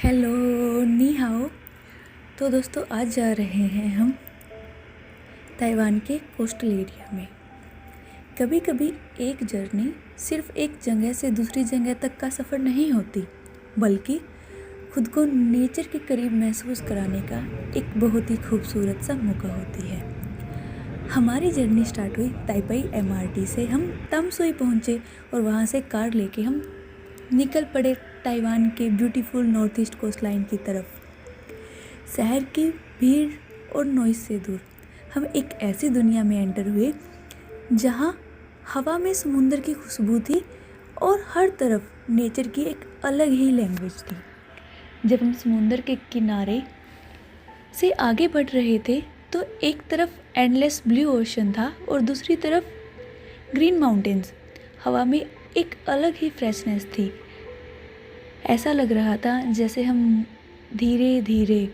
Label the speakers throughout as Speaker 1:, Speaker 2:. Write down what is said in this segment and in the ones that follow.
Speaker 1: Hello, नी हाओ। तो दोस्तों आज जा रहे हैं हम ताइवान के कोस्टल एरिया में। कभी कभी एक जर्नी सिर्फ एक जगह से दूसरी जगह तक का सफ़र नहीं होती, बल्कि खुद को नेचर के करीब महसूस कराने का एक बहुत ही खूबसूरत सा मौका होती है। हमारी जर्नी स्टार्ट हुई ताइपाई एमआरटी से। हम तमसोई पहुँचे और वहाँ से कार लेके हम निकल पड़े ताइवान के beautiful north east coast line की तरफ। शहर की भीड़ और नॉइज़ से दूर हम एक ऐसी दुनिया में एंटर हुए जहाँ हवा में समुंदर की खुशबू थी और हर तरफ नेचर की एक अलग ही लैंग्वेज थी। जब हम समुंदर के किनारे से आगे बढ़ रहे थे तो एक तरफ एंडलेस ब्लू ओशन था और दूसरी तरफ ग्रीन माउंटेन्स। हवा में एक अलग ही फ्रेशनेस थी। ऐसा लग रहा था जैसे हम धीरे धीरे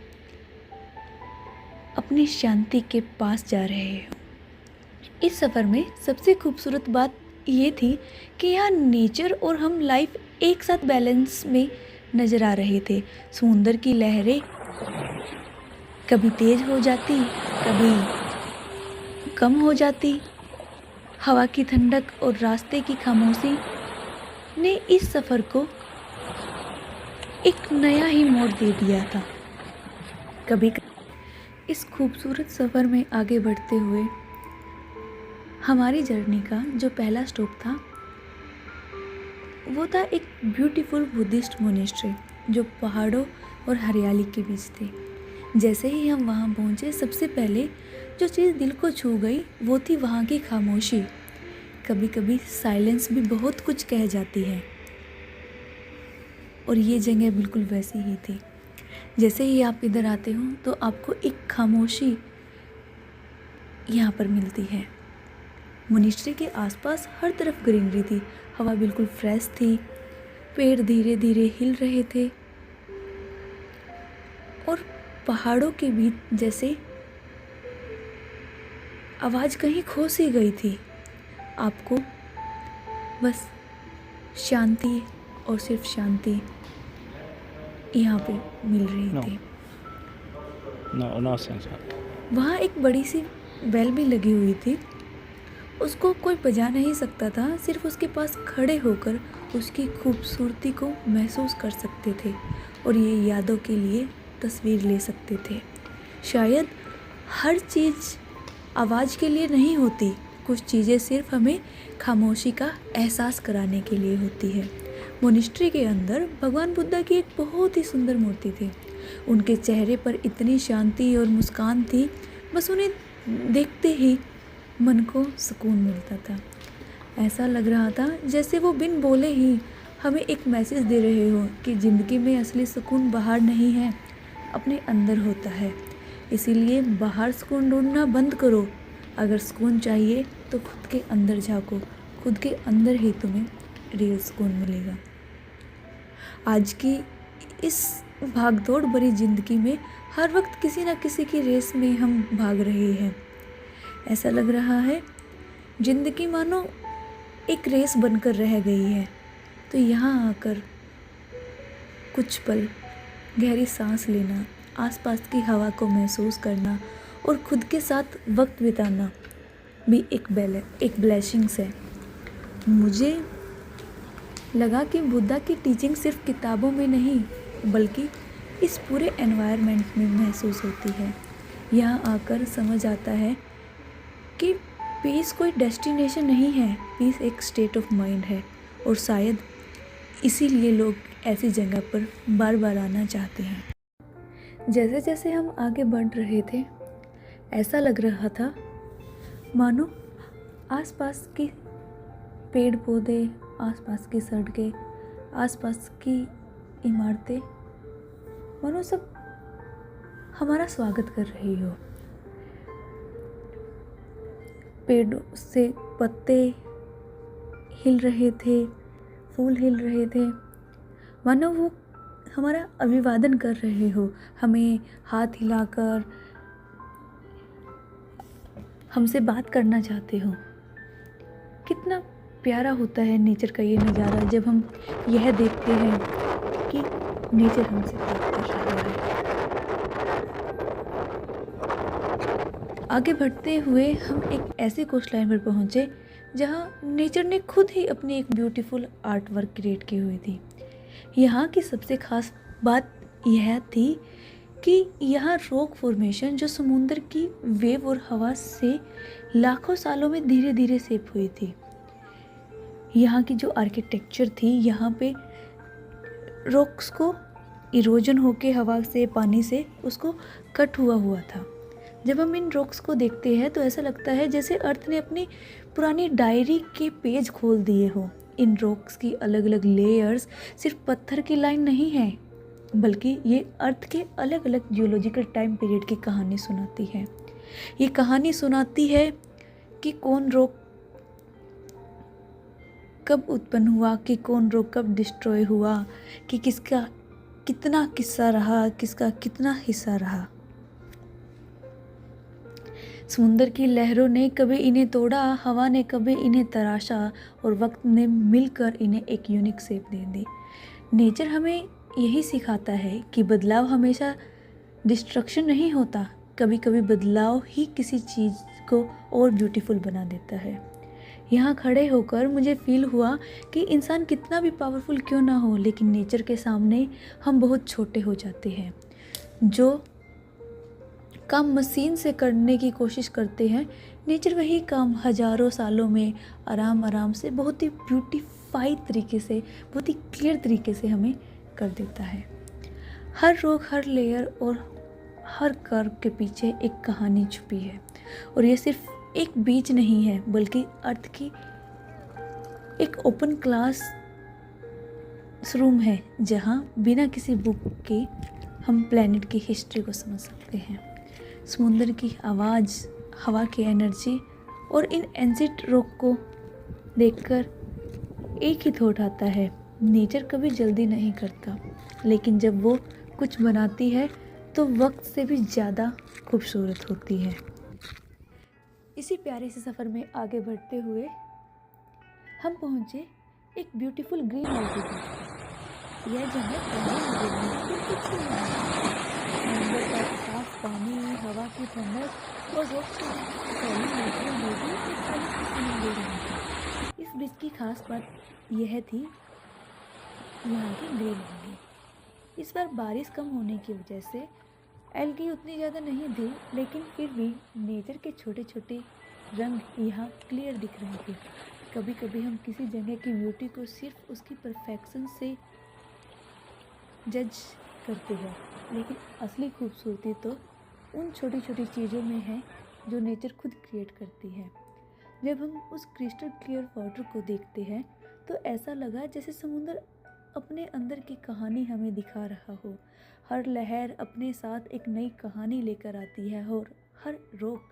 Speaker 1: अपनी शांति के पास जा रहे हो। इस सफ़र में सबसे खूबसूरत बात ये थी कि यहाँ नेचर और हम लाइफ एक साथ बैलेंस में नज़र आ रहे थे। समुंदर की लहरें कभी तेज़ हो जाती, कभी कम हो जाती। हवा की ठंडक और रास्ते की खामोशी ने इस सफ़र को एक नया ही मोड़ दे दिया था। कभी इस खूबसूरत सफ़र में आगे बढ़ते हुए हमारी जर्नी का जो पहला स्टॉप था वो था एक ब्यूटीफुल बुद्धिस्ट मोनेस्ट्री जो पहाड़ों और हरियाली के बीच थे। जैसे ही हम वहाँ पहुँचे, सबसे पहले जो चीज़ दिल को छू गई वो थी वहाँ की खामोशी। कभी कभी साइलेंस भी बहुत कुछ कह जाती है और ये जगह बिल्कुल वैसी ही थी। जैसे ही आप इधर आते हो तो आपको एक खामोशी यहाँ पर मिलती है। मोनेस्ट्री के आसपास हर तरफ ग्रीनरी थी, हवा बिल्कुल फ्रेश थी, पेड़ धीरे धीरे हिल रहे थे और पहाड़ों के बीच जैसे आवाज़ कहीं खो सी गई थी। आपको बस शांति और सिर्फ शांति यहाँ पे मिल रही थी।
Speaker 2: No sense.
Speaker 1: वहाँ एक बड़ी सी बेल भी लगी हुई थी। उसको कोई बजा नहीं सकता था, सिर्फ उसके पास खड़े होकर उसकी खूबसूरती को महसूस कर सकते थे और ये यादों के लिए तस्वीर ले सकते थे। शायद हर चीज़ आवाज़ के लिए नहीं होती, कुछ चीज़ें सिर्फ हमें खामोशी का एहसास कराने के लिए होती है। मोनेस्ट्री के अंदर भगवान बुद्धा की एक बहुत ही सुंदर मूर्ति थी। उनके चेहरे पर इतनी शांति और मुस्कान थी, बस उन्हें देखते ही मन को सुकून मिलता था। ऐसा लग रहा था जैसे वो बिन बोले ही हमें एक मैसेज दे रहे हो कि ज़िंदगी में असली सुकून बाहर नहीं है, अपने अंदर होता है। इसीलिए बाहर सुकून ढूंढना बंद करो। अगर सुकून चाहिए तो खुद के अंदर झाँको, खुद के अंदर ही तुम्हें रियल सुकून मिलेगा। आज की इस भागदौड़ भरी ज़िंदगी में हर वक्त किसी न किसी की रेस में हम भाग रहे हैं। ऐसा लग रहा है ज़िंदगी मानो एक रेस बनकर रह गई है। तो यहाँ आकर कुछ पल गहरी सांस लेना, आसपास की हवा को महसूस करना और खुद के साथ वक्त बिताना भी एक ब्लेसिंग्स है। मुझे लगा कि बुद्धा की टीचिंग सिर्फ किताबों में नहीं बल्कि इस पूरे एनवायरनमेंट में महसूस होती है। यहाँ आकर समझ आता है कि पीस कोई डेस्टिनेशन नहीं है, पीस एक स्टेट ऑफ माइंड है और शायद इसीलिए लोग ऐसी जगह पर बार बार आना चाहते हैं। जैसे जैसे हम आगे बढ़ रहे थे ऐसा लग रहा था मानो आसपास के पेड़ पौधे, आसपास की सड़कें, आसपास की इमारतें मानो सब हमारा स्वागत कर रही हो। पेड़ों से पत्ते हिल रहे थे, फूल हिल रहे थे, मानो वो हमारा अभिवादन कर रहे हो, हमें हाथ हिलाकर हमसे बात करना चाहते हो। कितना प्यारा होता है नेचर का ये नज़ारा जब हम यह देखते हैं कि नेचर हमसे बात कर रहा है। आगे बढ़ते हुए हम एक ऐसे कोस्ट लाइन पर पहुँचे जहाँ नेचर ने खुद ही अपनी एक ब्यूटीफुल आर्ट वर्क क्रिएट की हुई थी। यहाँ की सबसे खास बात यह थी कि यहाँ रॉक फॉर्मेशन जो समुद्र की वेव और हवा से लाखों सालों में धीरे धीरे शेप हुई थी। यहाँ की जो आर्किटेक्चर थी, यहाँ पे रॉक्स को इरोजन होके हवा से, पानी से उसको कट हुआ था। जब हम इन रॉक्स को देखते हैं तो ऐसा लगता है जैसे अर्थ ने अपनी पुरानी डायरी के पेज खोल दिए हो। इन रॉक्स की अलग अलग लेयर्स सिर्फ पत्थर की लाइन नहीं है, बल्कि ये अर्थ के अलग अलग जियोलॉजिकल टाइम पीरियड की कहानी सुनाती है। ये कहानी सुनाती है कि कौन रॉक कब उत्पन्न हुआ, कि कौन रॉक कब डिस्ट्रॉय हुआ, कि किसका कितना किस्सा रहा, किसका कितना हिस्सा रहा। समुंदर की लहरों ने कभी इन्हें तोड़ा, हवा ने कभी इन्हें तराशा और वक्त ने मिलकर इन्हें एक यूनिक शेप दे दी। नेचर हमें यही सिखाता है कि बदलाव हमेशा डिस्ट्रक्शन नहीं होता, कभी कभी बदलाव ही किसी चीज़ को और ब्यूटीफुल बना देता है। यहाँ खड़े होकर मुझे फील हुआ कि इंसान कितना भी पावरफुल क्यों ना हो, लेकिन नेचर के सामने हम बहुत छोटे हो जाते हैं। जो काम मशीन से करने की कोशिश करते हैं, नेचर वही काम हजारों सालों में आराम से बहुत ही ब्यूटीफाई तरीके से, बहुत ही क्लियर तरीके से हमें कर देता है। हर रॉक, हर लेयर और हर कर्व के पीछे एक कहानी छुपी है, और ये सिर्फ एक बीच नहीं है, बल्कि अर्थ की एक ओपन क्लास रूम है जहाँ बिना किसी बुक के हम प्लेनेट की हिस्ट्री को समझ सकते हैं। समुद्र की आवाज़, हवा की एनर्जी और इन एंशिएंट रॉक को देखकर एक ही थॉट आता है, नेचर कभी जल्दी नहीं करता, लेकिन जब वो कुछ बनाती है तो वक्त से भी ज़्यादा खूबसूरत होती है। इसी प्यारे से सफ़र में आगे बढ़ते हुए हम पहुँचे एक ब्यूटीफुल ग्रीन एल्गी बीच पर। यह जगह समुद्र का साफ पानी, हवा की ठंडक और रॉक की फैली नेचुरल ब्यूटी एक अलग सुकून दे रही थी। इस ब्रिज की खास बात यह थी यहाँ की ग्रीन एल्गी। इस बार बारिश कम होने की वजह से एल्गी उतनी ज़्यादा नहीं थी, लेकिन फिर भी नेचर के छोटे छोटे रंग यहाँ क्लियर दिख रहे थे। कभी कभी हम किसी जगह की ब्यूटी को सिर्फ उसकी परफेक्शन से जज करते हैं, लेकिन असली खूबसूरती तो उन छोटी छोटी चीज़ों में है जो नेचर खुद क्रिएट करती है। जब हम उस क्रिस्टल क्लियर वाटर को देखते हैं तो ऐसा लगा जैसे समुद्र अपने अंदर की कहानी हमें दिखा रहा हो। हर लहर अपने साथ एक नई कहानी लेकर आती है और हर रॉक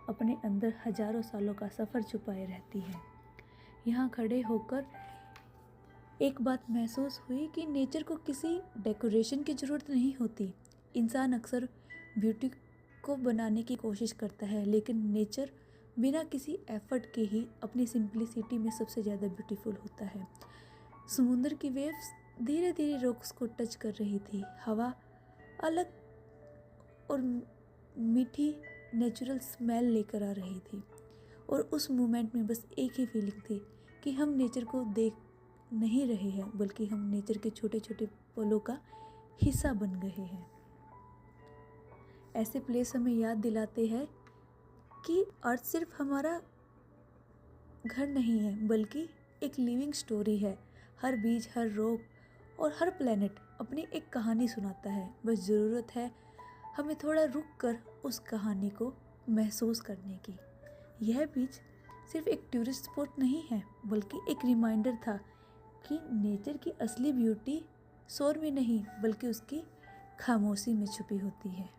Speaker 1: अपने अंदर हजारों सालों का सफ़र छुपाए रहती है। यहाँ खड़े होकर एक बात महसूस हुई कि नेचर को किसी डेकोरेशन की ज़रूरत नहीं होती। इंसान अक्सर ब्यूटी को बनाने की कोशिश करता है, लेकिन नेचर बिना किसी एफर्ट के ही अपनी सिंप्लिसिटी में सबसे ज़्यादा ब्यूटीफुल होता है। समुद्र की वेव्स धीरे धीरे रॉक्स को टच कर रही थी। हवा अलग और मीठी नेचुरल स्मेल लेकर आ रही थी, और उस मोमेंट में बस एक ही फीलिंग थी कि हम नेचर को देख नहीं रहे हैं, बल्कि हम नेचर के छोटे छोटे पलों का हिस्सा बन गए हैं। ऐसे प्लेस हमें याद दिलाते हैं कि अर्थ सिर्फ हमारा घर नहीं है, बल्कि एक लिविंग स्टोरी है। हर बीज, हर रॉक और हर प्लेनेट अपनी एक कहानी सुनाता है। बस ज़रूरत है हमें थोड़ा रुक कर उस कहानी को महसूस करने की। यह बीच सिर्फ एक टूरिस्ट स्पॉट नहीं है, बल्कि एक रिमाइंडर था कि नेचर की असली ब्यूटी शोर में नहीं, बल्कि उसकी खामोशी में छुपी होती है।